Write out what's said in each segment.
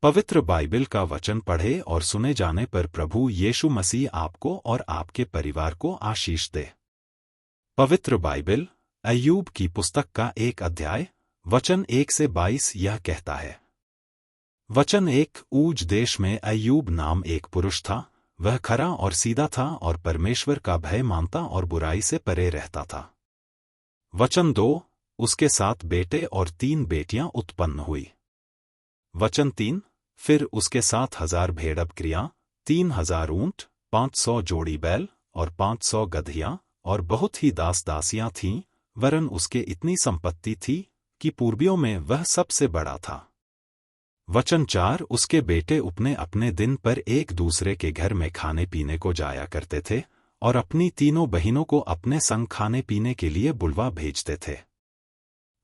पवित्र बाइबल का वचन पढ़े और सुने जाने पर प्रभु यीशु मसीह आपको और आपके परिवार को आशीष दे। पवित्र बाइबल अय्यूब की पुस्तक का 1 अध्याय वचन 1 से 22 यह कहता है। वचन 1। ऊज देश में अय्यूब नाम एक पुरुष था, वह खरा और सीधा था और परमेश्वर का भय मानता और बुराई से परे रहता था। वचन 2। उसके 7 बेटे और 3 बेटियां उत्पन्न हुई। वचन 3। फिर उसके 7,000 भेड़-बकरियां, 3,000 ऊंट, 500 जोड़ी बैल और 500 गदहियां और बहुत ही दास-दासियां थीं, वरन उसके इतनी संपत्ति थी कि पूर्वियों में वह सबसे बड़ा था। वचन 4। उसके बेटे अपने अपने दिन पर एक दूसरे के घर में खाने पीने को जाया करते थे और अपनी तीनों बहनों को अपने संग खाने पीने के लिए बुलवा भेजते थे।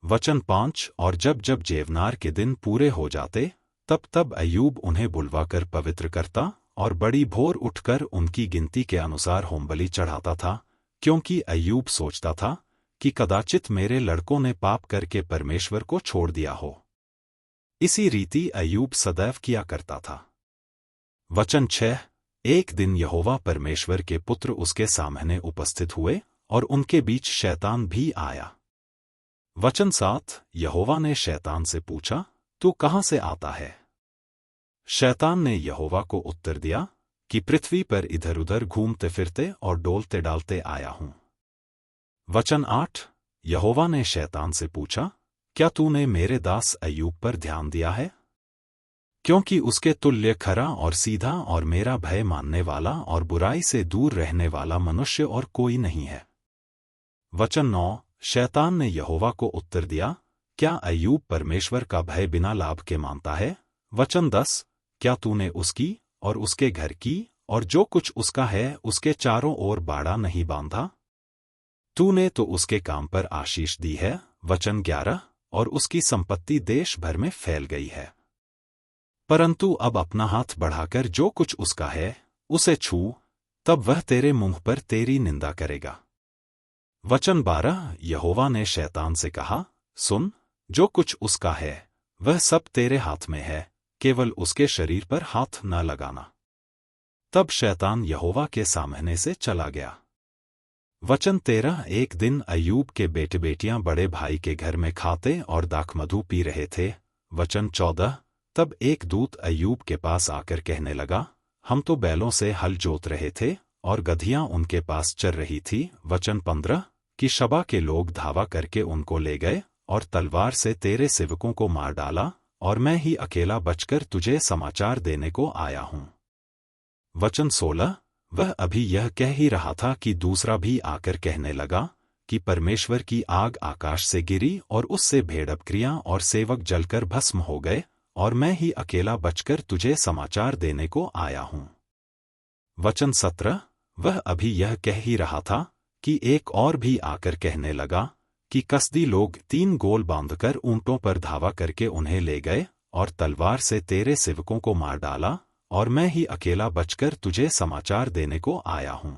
वचन 5। और जब जब जेवनार के दिन पूरे हो जाते, तब तब अय्यूब उन्हें बुलवाकर पवित्र करता और बड़ी भोर उठकर उनकी गिनती के अनुसार होमबलि चढ़ाता था, क्योंकि अय्यूब सोचता था कि कदाचित मेरे लड़कों ने पाप करके परमेश्वर को छोड़ दिया हो। इसी रीति अय्यूब सदैव किया करता था। वचन 6। एक दिन यहोवा परमेश्वर के पुत्र उसके सामने उपस्थित हुए और उनके बीच शैतान भी आया। वचन 7। यहोवा ने शैतान से पूछा, तू कहां से आता है? शैतान ने यहोवा को उत्तर दिया कि पृथ्वी पर इधर उधर घूमते फिरते और डोलते डालते आया हूं। वचन 8। यहोवा ने शैतान से पूछा, क्या तूने मेरे दास अय्यूब पर ध्यान दिया है? क्योंकि उसके तुल्य खरा और सीधा और मेरा भय मानने वाला और बुराई से दूर रहने वाला मनुष्य और कोई नहीं है। वचन 9। शैतान ने यहोवा को उत्तर दिया, क्या अय्यूब परमेश्वर का भय बिना लाभ के मानता है? वचन 10। क्या तूने उसकी और उसके घर की और जो कुछ उसका है उसके चारों ओर बाड़ा नहीं बांधा? तूने तो उसके काम पर आशीष दी है। वचन 11। और उसकी संपत्ति देश भर में फैल गई है। परंतु अब अपना हाथ बढ़ाकर जो कुछ उसका है उसे छू, तब वह तेरे मुंह पर तेरी निंदा करेगा। वचन 12। यहोवा ने शैतान से कहा, सुन, जो कुछ उसका है वह सब तेरे हाथ में है, केवल उसके शरीर पर हाथ न लगाना। तब शैतान यहोवा के सामने से चला गया। वचन 13। एक दिन अय्यूब के बेटे बेटियां बड़े भाई के घर में खाते और दाखमधु पी रहे थे। वचन 14। तब एक दूत अय्यूब के पास आकर कहने लगा, हम तो बैलों से हल जोत रहे थे और गधियां उनके पास चर रही थी। वचन 15। कि शबा के लोग धावा करके उनको ले गए और तलवार से तेरे सेवकों को मार डाला, और मैं ही अकेला बचकर तुझे समाचार देने को आया हूं। वचन 16। वह अभी यह कह ही रहा था कि दूसरा भी आकर कहने लगा कि परमेश्वर की आग आकाश से गिरी और उससे भेड़-बकरियां और सेवक जलकर भस्म हो गए, और मैं ही अकेला बचकर तुझे समाचार देने को आया हूं। वचन 17। वह अभी यह कह ही रहा था कि एक और भी आकर कहने लगा कि कसदी लोग 3 गोल बांधकर ऊंटों पर धावा करके उन्हें ले गए और तलवार से तेरे सेवकों को मार डाला, और मैं ही अकेला बचकर तुझे समाचार देने को आया हूं।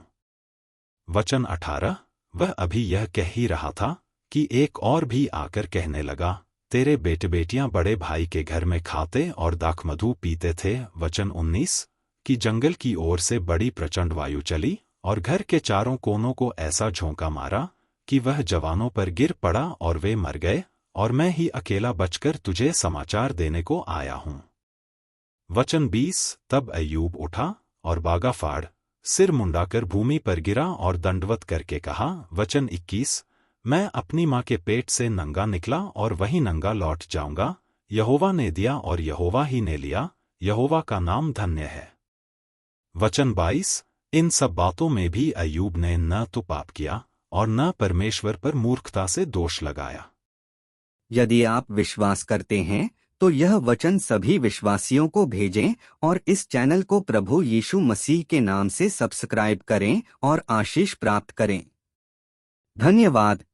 वचन 18। वह अभी यह कह ही रहा था कि एक और भी आकर कहने लगा, तेरे बेटे बेटियां बड़े भाई के घर में खाते और दाखमधु पीते थे। वचन 19। कि जंगल की ओर से बड़ी प्रचंड वायु चली और घर के चारों कोनों को ऐसा झोंका मारा कि वह जवानों पर गिर पड़ा और वे मर गए, और मैं ही अकेला बचकर तुझे समाचार देने को आया हूं। वचन 20। तब अय्यूब उठा और बागा फाड़ सिर मुंडाकर भूमि पर गिरा और दंडवत करके कहा। वचन 21। मैं अपनी मां के पेट से नंगा निकला और वही नंगा लौट जाऊंगा। यहोवा ने दिया और यहोवा ही ने लिया, यहोवा का नाम धन्य है। वचन 22। इन सब बातों में भी अय्यूब ने न तो पाप किया और न परमेश्वर पर मूर्खता से दोष लगाया। यदि आप विश्वास करते हैं तो यह वचन सभी विश्वासियों को भेजें और इस चैनल को प्रभु यीशु मसीह के नाम से सब्सक्राइब करें और आशीष प्राप्त करें। धन्यवाद।